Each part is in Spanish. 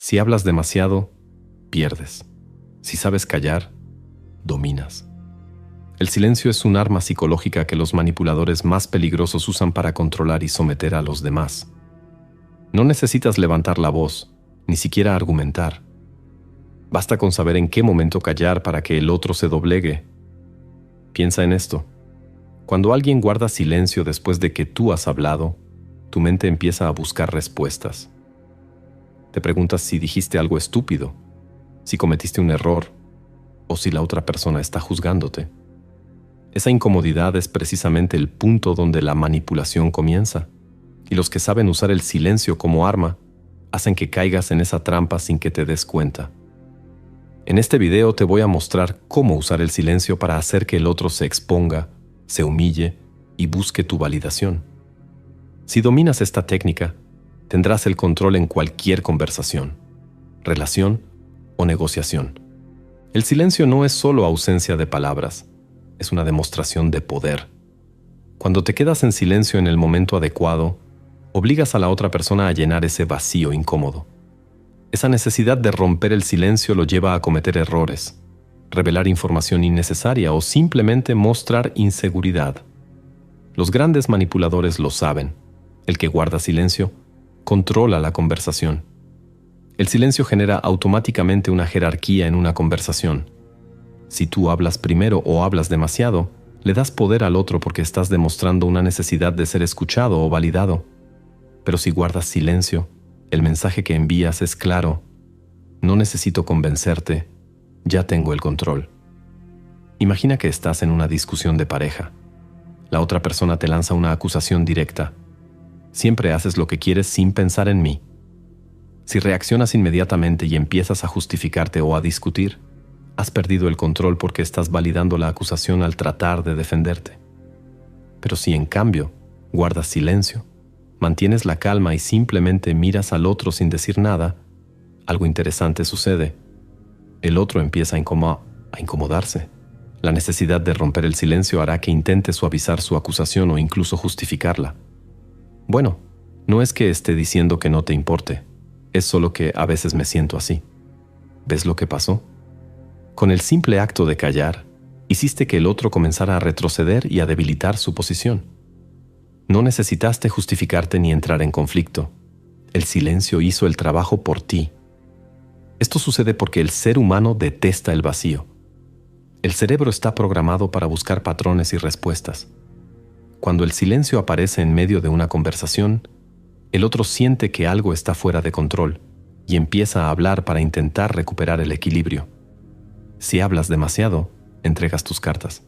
Si hablas demasiado, pierdes. Si sabes callar, dominas. El silencio es un arma psicológica que los manipuladores más peligrosos usan para controlar y someter a los demás. No necesitas levantar la voz, ni siquiera argumentar. Basta con saber en qué momento callar para que el otro se doblegue. Piensa en esto. Cuando alguien guarda silencio después de que tú has hablado, tu mente empieza a buscar respuestas. Te preguntas si dijiste algo estúpido, si cometiste un error, o si la otra persona está juzgándote. Esa incomodidad es precisamente el punto donde la manipulación comienza, y los que saben usar el silencio como arma hacen que caigas en esa trampa sin que te des cuenta. En este video te voy a mostrar cómo usar el silencio para hacer que el otro se exponga, se humille y busque tu validación. Si dominas esta técnica, tendrás el control en cualquier conversación, relación o negociación. El silencio no es solo ausencia de palabras, es una demostración de poder. Cuando te quedas en silencio en el momento adecuado, obligas a la otra persona a llenar ese vacío incómodo. Esa necesidad de romper el silencio lo lleva a cometer errores, revelar información innecesaria o simplemente mostrar inseguridad. Los grandes manipuladores lo saben. El que guarda silencio controla la conversación. El silencio genera automáticamente una jerarquía en una conversación. Si tú hablas primero o hablas demasiado, le das poder al otro porque estás demostrando una necesidad de ser escuchado o validado. Pero si guardas silencio, el mensaje que envías es claro. No necesito convencerte, ya tengo el control. Imagina que estás en una discusión de pareja. La otra persona te lanza una acusación directa. Siempre haces lo que quieres sin pensar en mí. Si reaccionas inmediatamente y empiezas a justificarte o a discutir, has perdido el control porque estás validando la acusación al tratar de defenderte. Pero si en cambio guardas silencio, mantienes la calma y simplemente miras al otro sin decir nada, algo interesante sucede. El otro empieza a incomodarse. La necesidad de romper el silencio hará que intente suavizar su acusación o incluso justificarla. Bueno, no es que esté diciendo que no te importe, es solo que a veces me siento así. ¿Ves lo que pasó? Con el simple acto de callar, hiciste que el otro comenzara a retroceder y a debilitar su posición. No necesitaste justificarte ni entrar en conflicto. El silencio hizo el trabajo por ti. Esto sucede porque el ser humano detesta el vacío. El cerebro está programado para buscar patrones y respuestas. Cuando el silencio aparece en medio de una conversación, el otro siente que algo está fuera de control y empieza a hablar para intentar recuperar el equilibrio. Si hablas demasiado, entregas tus cartas.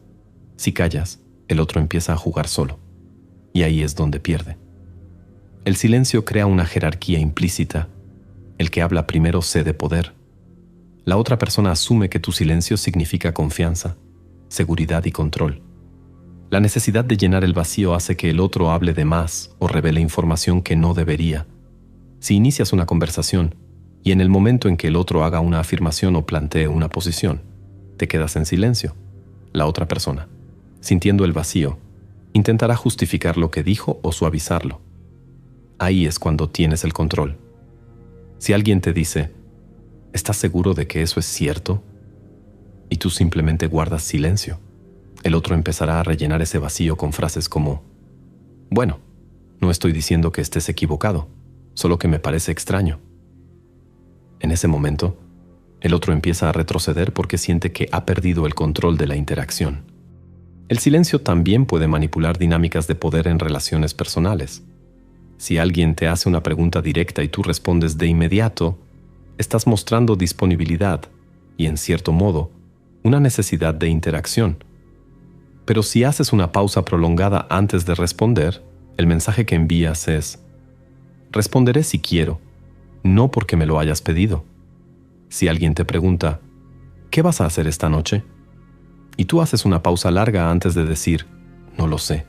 Si callas, el otro empieza a jugar solo. Y ahí es donde pierde. El silencio crea una jerarquía implícita. El que habla primero cede poder. La otra persona asume que tu silencio significa confianza, seguridad y control. La necesidad de llenar el vacío hace que el otro hable de más o revele información que no debería. Si inicias una conversación y en el momento en que el otro haga una afirmación o plantee una posición, te quedas en silencio, la otra persona, sintiendo el vacío, intentará justificar lo que dijo o suavizarlo. Ahí es cuando tienes el control. Si alguien te dice, ¿estás seguro de que eso es cierto? Y tú simplemente guardas silencio, el otro empezará a rellenar ese vacío con frases como, bueno, no estoy diciendo que estés equivocado, solo que me parece extraño. En ese momento, el otro empieza a retroceder porque siente que ha perdido el control de la interacción. El silencio también puede manipular dinámicas de poder en relaciones personales. Si alguien te hace una pregunta directa y tú respondes de inmediato, estás mostrando disponibilidad y, en cierto modo, una necesidad de interacción. Pero si haces una pausa prolongada antes de responder, el mensaje que envías es: responderé si quiero, no porque me lo hayas pedido. Si alguien te pregunta, ¿qué vas a hacer esta noche? Y tú haces una pausa larga antes de decir, no lo sé,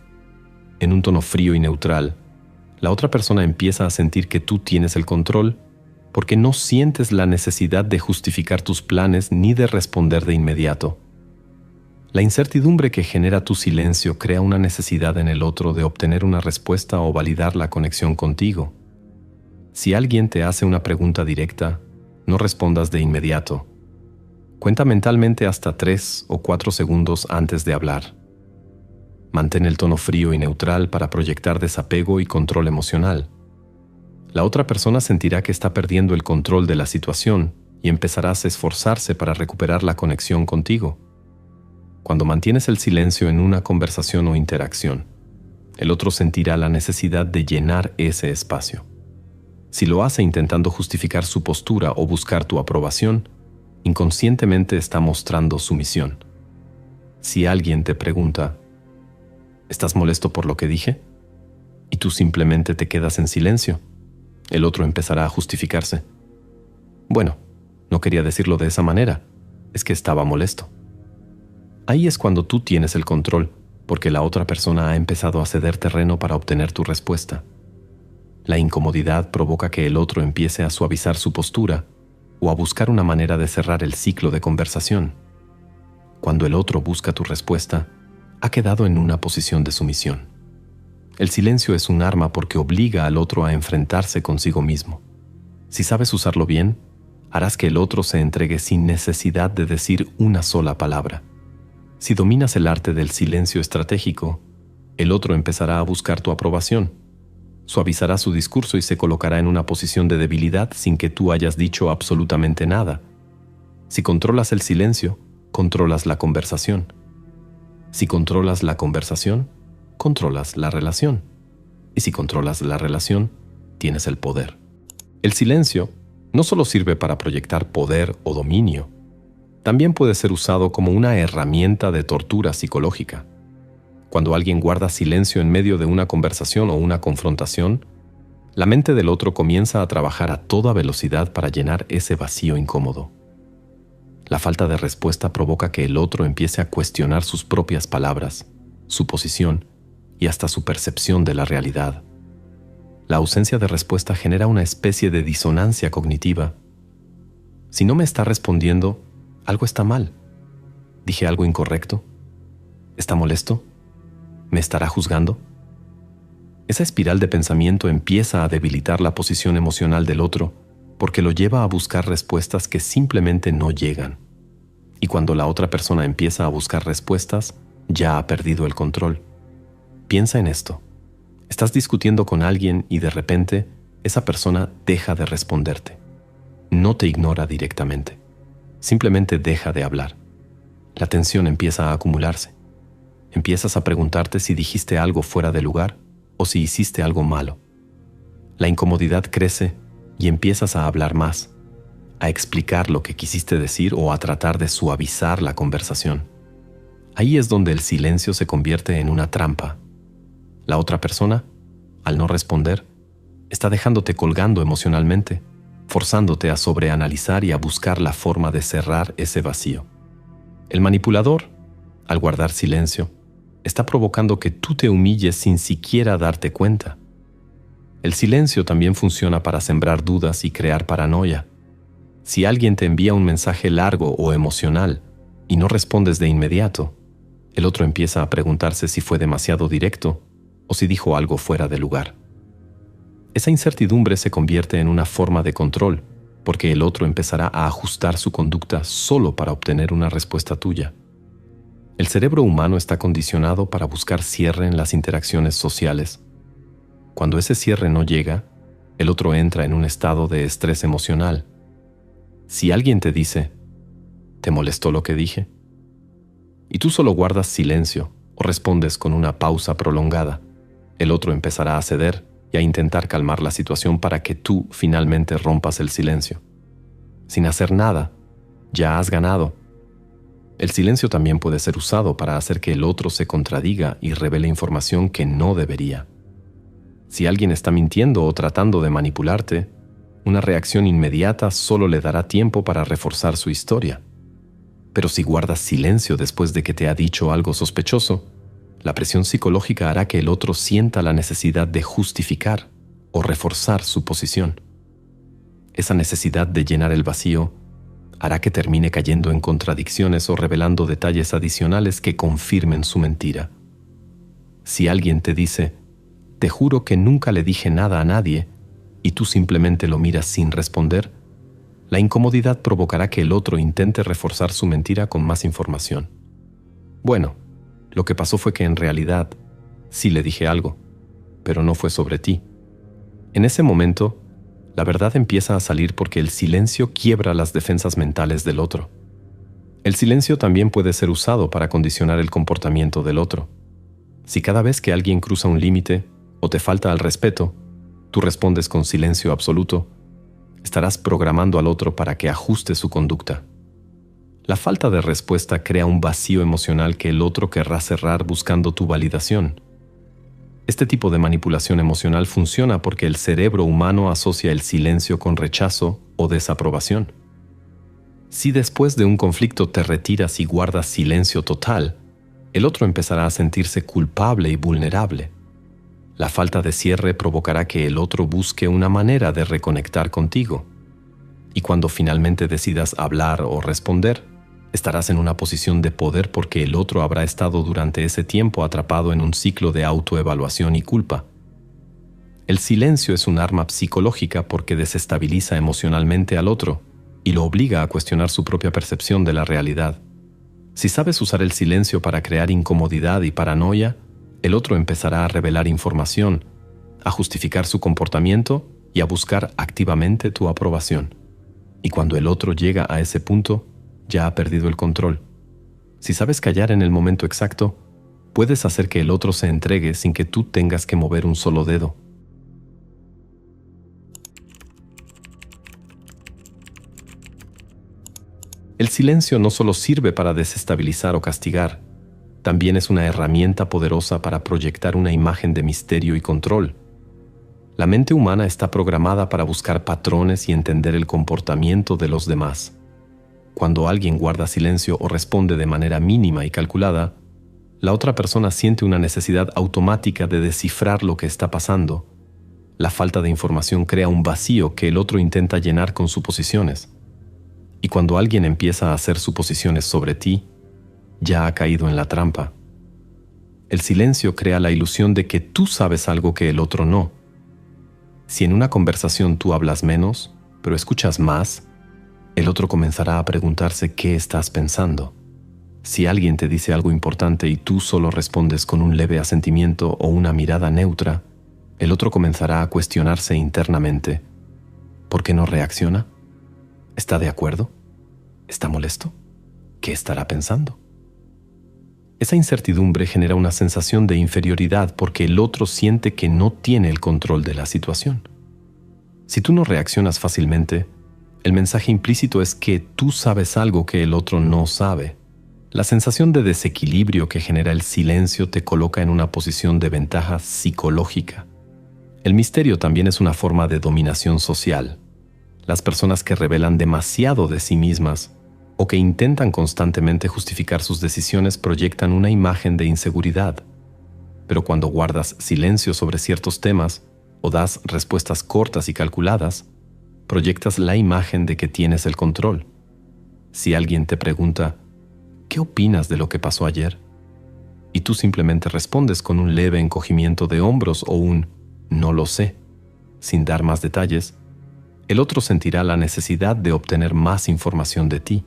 en un tono frío y neutral, la otra persona empieza a sentir que tú tienes el control porque no sientes la necesidad de justificar tus planes ni de responder de inmediato. La incertidumbre que genera tu silencio crea una necesidad en el otro de obtener una respuesta o validar la conexión contigo. Si alguien te hace una pregunta directa, No respondas de inmediato. Cuenta mentalmente hasta 3 o 4 segundos antes de hablar. Mantén el tono frío y neutral para proyectar desapego y control emocional. La otra persona sentirá que está perdiendo el control de la situación y empezarás a esforzarse para recuperar la conexión contigo. Cuando mantienes el silencio en una conversación o interacción, el otro sentirá la necesidad de llenar ese espacio. Si lo hace intentando justificar su postura o buscar tu aprobación, inconscientemente está mostrando sumisión. Si alguien te pregunta, ¿estás molesto por lo que dije? Y tú simplemente te quedas en silencio, el otro empezará a justificarse. Bueno, no quería decirlo de esa manera, es que estaba molesto. Ahí es cuando tú tienes el control, porque la otra persona ha empezado a ceder terreno para obtener tu respuesta. La incomodidad provoca que el otro empiece a suavizar su postura o a buscar una manera de cerrar el ciclo de conversación. Cuando el otro busca tu respuesta, ha quedado en una posición de sumisión. El silencio es un arma porque obliga al otro a enfrentarse consigo mismo. Si sabes usarlo bien, harás que el otro se entregue sin necesidad de decir una sola palabra. Si dominas el arte del silencio estratégico, el otro empezará a buscar tu aprobación. Suavizará su discurso y se colocará en una posición de debilidad sin que tú hayas dicho absolutamente nada. Si controlas el silencio, controlas la conversación. Si controlas la conversación, controlas la relación. Y si controlas la relación, tienes el poder. El silencio no solo sirve para proyectar poder o dominio, también puede ser usado como una herramienta de tortura psicológica. Cuando alguien guarda silencio en medio de una conversación o una confrontación, la mente del otro comienza a trabajar a toda velocidad para llenar ese vacío incómodo. La falta de respuesta provoca que el otro empiece a cuestionar sus propias palabras, su posición y hasta su percepción de la realidad. La ausencia de respuesta genera una especie de disonancia cognitiva. Si no me está respondiendo, algo está mal. ¿Dije algo incorrecto? ¿Está molesto? ¿Me estará juzgando? Esa espiral de pensamiento empieza a debilitar la posición emocional del otro porque lo lleva a buscar respuestas que simplemente no llegan. Y cuando la otra persona empieza a buscar respuestas, ya ha perdido el control. Piensa en esto. Estás discutiendo con alguien y de repente esa persona deja de responderte. No te ignora directamente. Simplemente deja de hablar. La tensión empieza a acumularse. Empiezas a preguntarte si dijiste algo fuera de lugar o si hiciste algo malo. La incomodidad crece y empiezas a hablar más, a explicar lo que quisiste decir o a tratar de suavizar la conversación. Ahí es donde el silencio se convierte en una trampa. La otra persona, al no responder, está dejándote colgando emocionalmente, forzándote a sobreanalizar y a buscar la forma de cerrar ese vacío. El manipulador, al guardar silencio, está provocando que tú te humilles sin siquiera darte cuenta. El silencio también funciona para sembrar dudas y crear paranoia. Si alguien te envía un mensaje largo o emocional y no respondes de inmediato, el otro empieza a preguntarse si fue demasiado directo o si dijo algo fuera de lugar. Esa incertidumbre se convierte en una forma de control, porque el otro empezará a ajustar su conducta solo para obtener una respuesta tuya. El cerebro humano está condicionado para buscar cierre en las interacciones sociales. Cuando ese cierre no llega, el otro entra en un estado de estrés emocional. Si alguien te dice, ¿te molestó lo que dije?, y tú solo guardas silencio o respondes con una pausa prolongada, el otro empezará a ceder y a intentar calmar la situación para que tú finalmente rompas el silencio. Sin hacer nada, ya has ganado. El silencio también puede ser usado para hacer que el otro se contradiga y revele información que no debería. Si alguien está mintiendo o tratando de manipularte, una reacción inmediata solo le dará tiempo para reforzar su historia. Pero si guardas silencio después de que te ha dicho algo sospechoso, la presión psicológica hará que el otro sienta la necesidad de justificar o reforzar su posición. Esa necesidad de llenar el vacío hará que termine cayendo en contradicciones o revelando detalles adicionales que confirmen su mentira. Si alguien te dice, te juro que nunca le dije nada a nadie, y tú simplemente lo miras sin responder, La incomodidad provocará que el otro intente reforzar su mentira con más información. Bueno, lo que pasó fue que en realidad sí le dije algo, pero no fue sobre ti. En ese momento, la verdad empieza a salir porque el silencio quiebra las defensas mentales del otro. El silencio también puede ser usado para condicionar el comportamiento del otro. Si cada vez que alguien cruza un límite o te falta al respeto, tú respondes con silencio absoluto, estarás programando al otro para que ajuste su conducta. La falta de respuesta crea un vacío emocional que el otro querrá cerrar buscando tu validación. Este tipo de manipulación emocional funciona porque el cerebro humano asocia el silencio con rechazo o desaprobación. Si después de un conflicto te retiras y guardas silencio total, el otro empezará a sentirse culpable y vulnerable. La falta de cierre provocará que el otro busque una manera de reconectar contigo. Y cuando finalmente decidas hablar o responder, estarás en una posición de poder porque el otro habrá estado durante ese tiempo atrapado en un ciclo de autoevaluación y culpa. El silencio es un arma psicológica porque desestabiliza emocionalmente al otro y lo obliga a cuestionar su propia percepción de la realidad. Si sabes usar el silencio para crear incomodidad y paranoia, el otro empezará a revelar información, a justificar su comportamiento y a buscar activamente tu aprobación. Y cuando el otro llega a ese punto, ya ha perdido el control. Si sabes callar en el momento exacto, puedes hacer que el otro se entregue sin que tú tengas que mover un solo dedo. El silencio no solo sirve para desestabilizar o castigar, también es una herramienta poderosa para proyectar una imagen de misterio y control. La mente humana está programada para buscar patrones y entender el comportamiento de los demás. Cuando alguien guarda silencio o responde de manera mínima y calculada, la otra persona siente una necesidad automática de descifrar lo que está pasando. La falta de información crea un vacío que el otro intenta llenar con suposiciones. Y cuando alguien empieza a hacer suposiciones sobre ti, ya ha caído en la trampa. El silencio crea la ilusión de que tú sabes algo que el otro no. Si en una conversación tú hablas menos, pero escuchas más, el otro comenzará a preguntarse qué estás pensando. Si alguien te dice algo importante y tú solo respondes con un leve asentimiento o una mirada neutra, el otro comenzará a cuestionarse internamente. ¿Por qué no reacciona? ¿Está de acuerdo? ¿Está molesto? ¿Qué estará pensando? Esa incertidumbre genera una sensación de inferioridad porque el otro siente que no tiene el control de la situación. Si tú no reaccionas fácilmente, el mensaje implícito es que tú sabes algo que el otro no sabe. La sensación de desequilibrio que genera el silencio te coloca en una posición de ventaja psicológica. El misterio también es una forma de dominación social. Las personas que revelan demasiado de sí mismas o que intentan constantemente justificar sus decisiones proyectan una imagen de inseguridad. Pero cuando guardas silencio sobre ciertos temas o das respuestas cortas y calculadas, proyectas la imagen de que tienes el control. Si alguien te pregunta, ¿qué opinas de lo que pasó ayer? Y tú simplemente respondes con un leve encogimiento de hombros o un no lo sé, sin dar más detalles, el otro sentirá la necesidad de obtener más información de ti.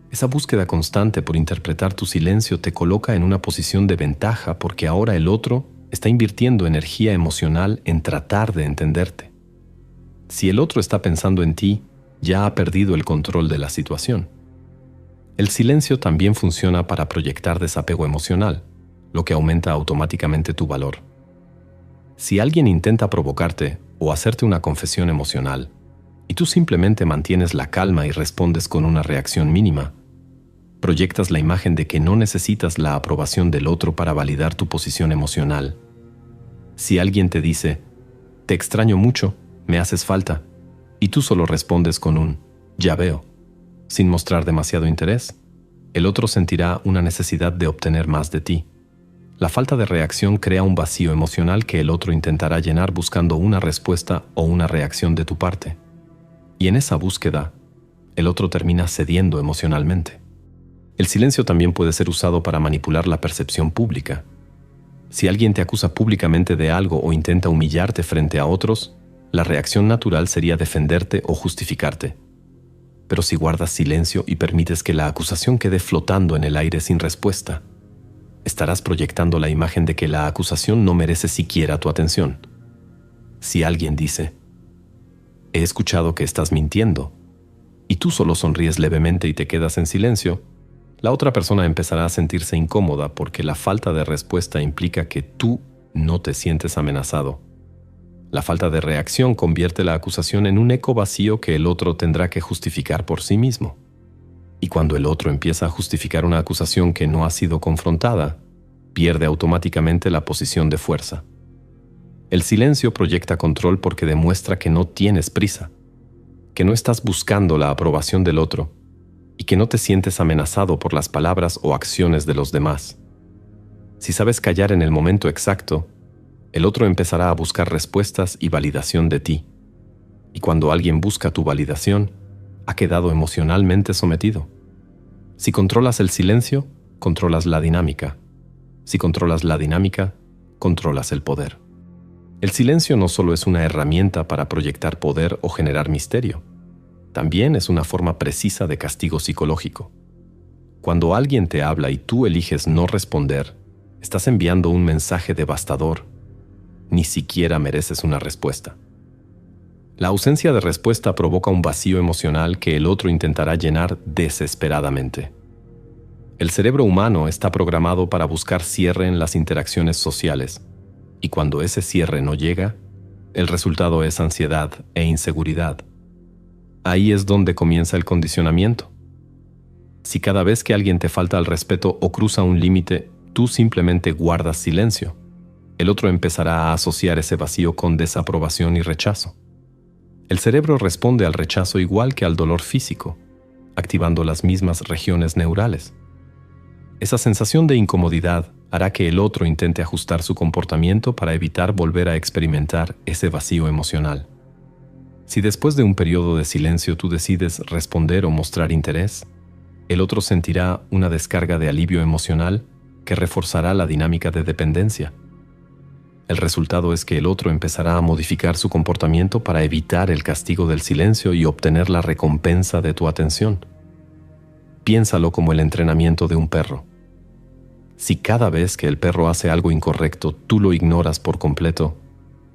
Esa búsqueda constante por interpretar tu silencio te coloca en una posición de ventaja porque ahora el otro está invirtiendo energía emocional en tratar de entenderte. Si el otro está pensando en ti, ya ha perdido el control de la situación. El silencio también funciona para proyectar desapego emocional, lo que aumenta automáticamente tu valor. Si alguien intenta provocarte o hacerte una confesión emocional, y tú simplemente mantienes la calma y respondes con una reacción mínima, proyectas la imagen de que no necesitas la aprobación del otro para validar tu posición emocional. Si alguien te dice, te extraño mucho, me haces falta, y tú solo respondes con un ya veo, sin mostrar demasiado interés, el otro sentirá una necesidad de obtener más de ti. La falta de reacción crea un vacío emocional que el otro intentará llenar buscando una respuesta o una reacción de tu parte. Y en esa búsqueda, el otro termina cediendo emocionalmente. El silencio también puede ser usado para manipular la percepción pública. Si alguien te acusa públicamente de algo o intenta humillarte frente a otros, la reacción natural sería defenderte o justificarte. Pero si guardas silencio y permites que la acusación quede flotando en el aire sin respuesta, estarás proyectando la imagen de que la acusación no merece siquiera tu atención. Si alguien dice, «He escuchado que estás mintiendo», y tú solo sonríes levemente y te quedas en silencio, la otra persona empezará a sentirse incómoda porque la falta de respuesta implica que tú no te sientes amenazado. La falta de reacción convierte la acusación en un eco vacío que el otro tendrá que justificar por sí mismo. Y cuando el otro empieza a justificar una acusación que no ha sido confrontada, pierde automáticamente la posición de fuerza. El silencio proyecta control porque demuestra que no tienes prisa, que no estás buscando la aprobación del otro y que no te sientes amenazado por las palabras o acciones de los demás. Si sabes callar en el momento exacto, el otro empezará a buscar respuestas y validación de ti. Y cuando alguien busca tu validación, ha quedado emocionalmente sometido. Si controlas el silencio, controlas la dinámica. Si controlas la dinámica, controlas el poder. El silencio no solo es una herramienta para proyectar poder o generar misterio, también es una forma precisa de castigo psicológico. Cuando alguien te habla y tú eliges no responder, estás enviando un mensaje devastador. Ni siquiera mereces una respuesta. La ausencia de respuesta provoca un vacío emocional que el otro intentará llenar desesperadamente. El cerebro humano está programado para buscar cierre en las interacciones sociales, y cuando ese cierre no llega, el resultado es ansiedad e inseguridad. Ahí es donde comienza el condicionamiento. Si cada vez que alguien te falta al respeto o cruza un límite, tú simplemente guardas silencio, el otro empezará a asociar ese vacío con desaprobación y rechazo. El cerebro responde al rechazo igual que al dolor físico, activando las mismas regiones neurales. Esa sensación de incomodidad hará que el otro intente ajustar su comportamiento para evitar volver a experimentar ese vacío emocional. Si después de un periodo de silencio tú decides responder o mostrar interés, el otro sentirá una descarga de alivio emocional que reforzará la dinámica de dependencia. El resultado es que el otro empezará a modificar su comportamiento para evitar el castigo del silencio y obtener la recompensa de tu atención. Piénsalo como el entrenamiento de un perro. Si cada vez que el perro hace algo incorrecto tú lo ignoras por completo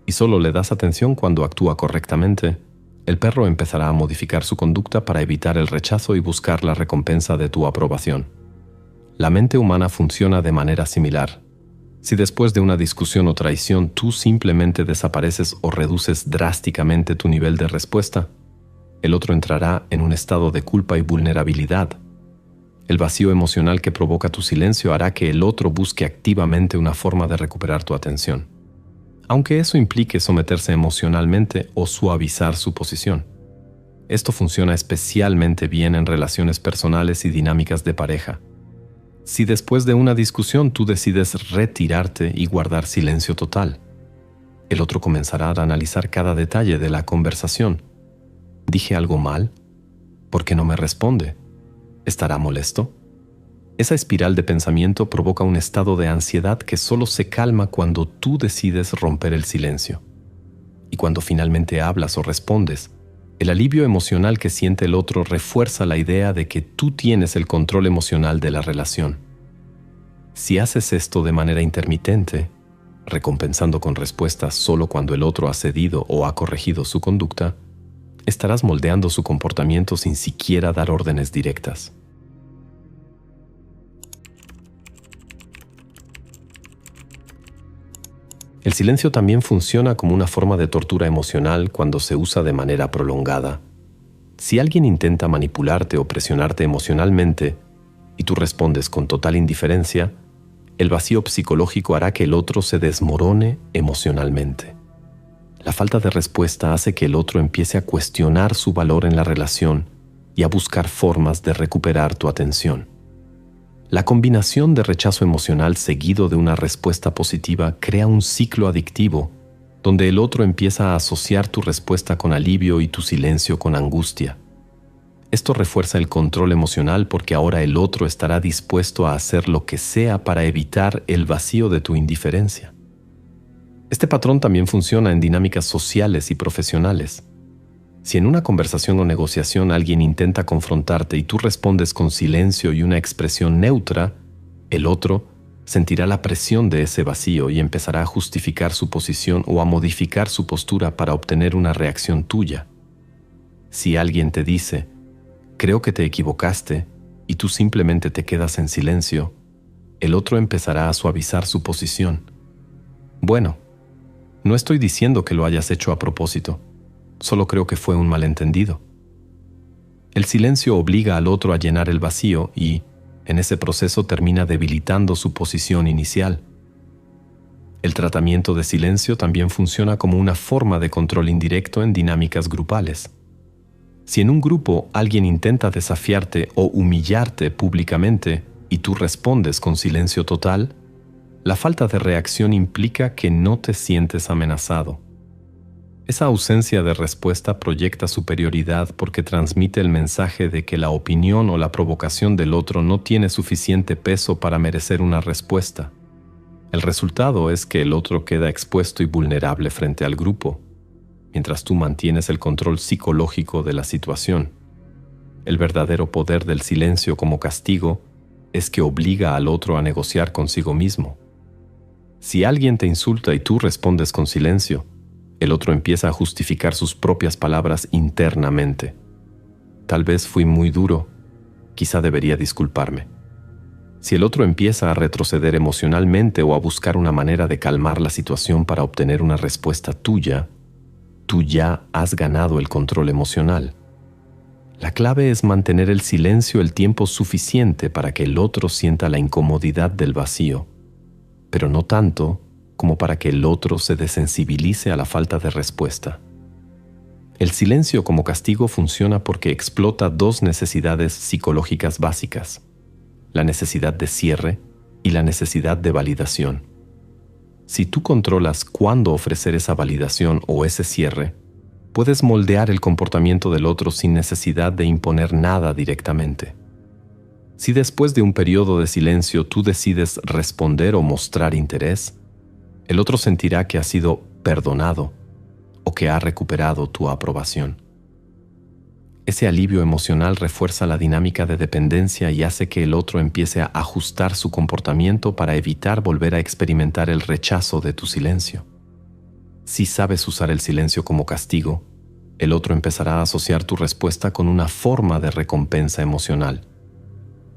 y solo le das atención cuando actúa correctamente, el perro empezará a modificar su conducta para evitar el rechazo y buscar la recompensa de tu aprobación. La mente humana funciona de manera similar. Si después de una discusión o traición tú simplemente desapareces o reduces drásticamente tu nivel de respuesta, el otro entrará en un estado de culpa y vulnerabilidad. El vacío emocional que provoca tu silencio hará que el otro busque activamente una forma de recuperar tu atención, aunque eso implique someterse emocionalmente o suavizar su posición. Esto funciona especialmente bien en relaciones personales y dinámicas de pareja. Si después de una discusión tú decides retirarte y guardar silencio total, el otro comenzará a analizar cada detalle de la conversación. ¿Dije algo mal? ¿Por qué no me responde? ¿Estará molesto? Esa espiral de pensamiento provoca un estado de ansiedad que solo se calma cuando tú decides romper el silencio. Y cuando finalmente hablas o respondes, el alivio emocional que siente el otro refuerza la idea de que tú tienes el control emocional de la relación. Si haces esto de manera intermitente, recompensando con respuestas solo cuando el otro ha cedido o ha corregido su conducta, estarás moldeando su comportamiento sin siquiera dar órdenes directas. El silencio también funciona como una forma de tortura emocional cuando se usa de manera prolongada. Si alguien intenta manipularte o presionarte emocionalmente y tú respondes con total indiferencia, el vacío psicológico hará que el otro se desmorone emocionalmente. La falta de respuesta hace que el otro empiece a cuestionar su valor en la relación y a buscar formas de recuperar tu atención. La combinación de rechazo emocional seguido de una respuesta positiva crea un ciclo adictivo, donde el otro empieza a asociar tu respuesta con alivio y tu silencio con angustia. Esto refuerza el control emocional porque ahora el otro estará dispuesto a hacer lo que sea para evitar el vacío de tu indiferencia. Este patrón también funciona en dinámicas sociales y profesionales. Si en una conversación o negociación alguien intenta confrontarte y tú respondes con silencio y una expresión neutra, el otro sentirá la presión de ese vacío y empezará a justificar su posición o a modificar su postura para obtener una reacción tuya. Si alguien te dice, creo que te equivocaste, y tú simplemente te quedas en silencio, el otro empezará a suavizar su posición. Bueno, no estoy diciendo que lo hayas hecho a propósito, solo creo que fue un malentendido. El silencio obliga al otro a llenar el vacío y, en ese proceso, termina debilitando su posición inicial. El tratamiento de silencio también funciona como una forma de control indirecto en dinámicas grupales. Si en un grupo alguien intenta desafiarte o humillarte públicamente y tú respondes con silencio total, la falta de reacción implica que no te sientes amenazado. Esa ausencia de respuesta proyecta superioridad porque transmite el mensaje de que la opinión o la provocación del otro no tiene suficiente peso para merecer una respuesta. El resultado es que el otro queda expuesto y vulnerable frente al grupo, mientras tú mantienes el control psicológico de la situación. El verdadero poder del silencio como castigo es que obliga al otro a negociar consigo mismo. Si alguien te insulta y tú respondes con silencio, el otro empieza a justificar sus propias palabras internamente. Tal vez fui muy duro, quizá debería disculparme. Si el otro empieza a retroceder emocionalmente o a buscar una manera de calmar la situación para obtener una respuesta tuya, tú ya has ganado el control emocional. La clave es mantener el silencio el tiempo suficiente para que el otro sienta la incomodidad del vacío, pero no tanto como para que el otro se desensibilice a la falta de respuesta. El silencio como castigo funciona porque explota dos necesidades psicológicas básicas: la necesidad de cierre y la necesidad de validación. Si tú controlas cuándo ofrecer esa validación o ese cierre, puedes moldear el comportamiento del otro sin necesidad de imponer nada directamente. Si después de un periodo de silencio tú decides responder o mostrar interés, el otro sentirá que ha sido perdonado o que ha recuperado tu aprobación. Ese alivio emocional refuerza la dinámica de dependencia y hace que el otro empiece a ajustar su comportamiento para evitar volver a experimentar el rechazo de tu silencio. Si sabes usar el silencio como castigo, el otro empezará a asociar tu respuesta con una forma de recompensa emocional.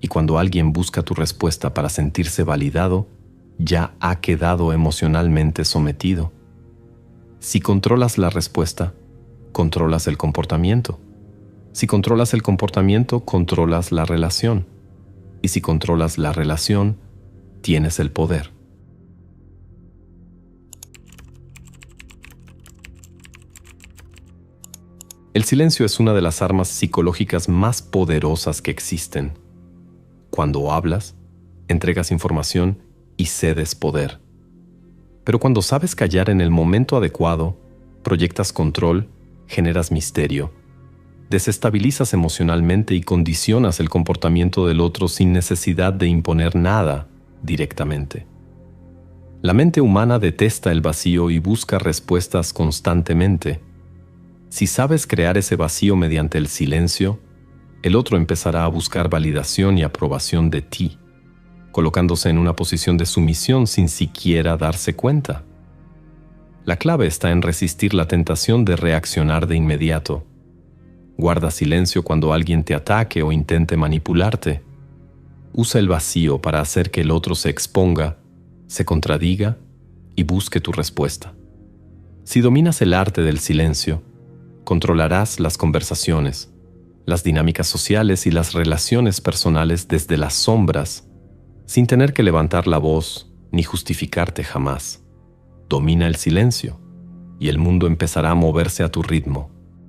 Y cuando alguien busca tu respuesta para sentirse validado, ya ha quedado emocionalmente sometido. Si controlas la respuesta, controlas el comportamiento. Si controlas el comportamiento, controlas la relación. Y si controlas la relación, tienes el poder. El silencio es una de las armas psicológicas más poderosas que existen. Cuando hablas, entregas información y cedes poder. Pero cuando sabes callar en el momento adecuado, proyectas control, generas misterio, desestabilizas emocionalmente y condicionas el comportamiento del otro sin necesidad de imponer nada directamente. La mente humana detesta el vacío y busca respuestas constantemente. Si sabes crear ese vacío mediante el silencio, el otro empezará a buscar validación y aprobación de ti, colocándose en una posición de sumisión sin siquiera darse cuenta. La clave está en resistir la tentación de reaccionar de inmediato. Guarda silencio cuando alguien te ataque o intente manipularte. Usa el vacío para hacer que el otro se exponga, se contradiga y busque tu respuesta. Si dominas el arte del silencio, controlarás las conversaciones, las dinámicas sociales y las relaciones personales desde las sombras, sin tener que levantar la voz ni justificarte jamás. Domina el silencio y el mundo empezará a moverse a tu ritmo.